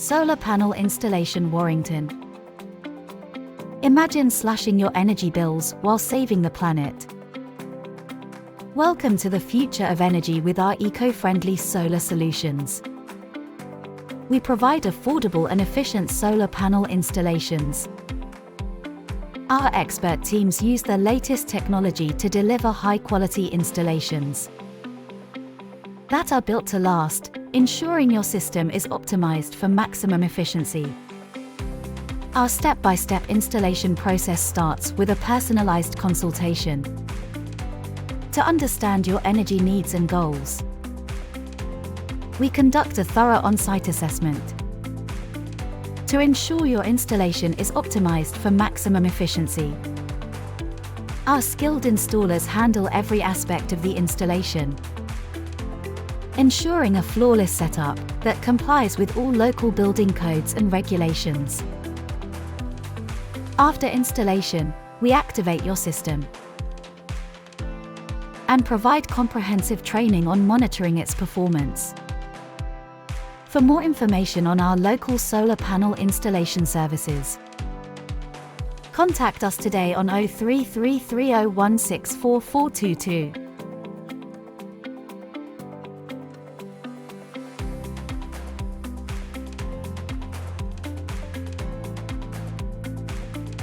Solar panel installation Warrington. Imagine slashing your energy bills while saving the planet. Welcome to the future of energy with our eco-friendly solar solutions. We provide affordable and efficient solar panel installations. Our expert teams use the latest technology to deliver high-quality installations that are built to last, ensuring your system is optimized for maximum efficiency. Our step-by-step installation process starts with a personalized consultation to understand your energy needs and goals. We conduct a thorough on-site assessment to ensure your installation is optimized for maximum efficiency. Our skilled installers handle every aspect of the installation, ensuring a flawless setup that complies with all local building codes and regulations. After installation, we activate your system and provide comprehensive training on monitoring its performance. For more information on our local solar panel installation services, contact us today on 033301644422.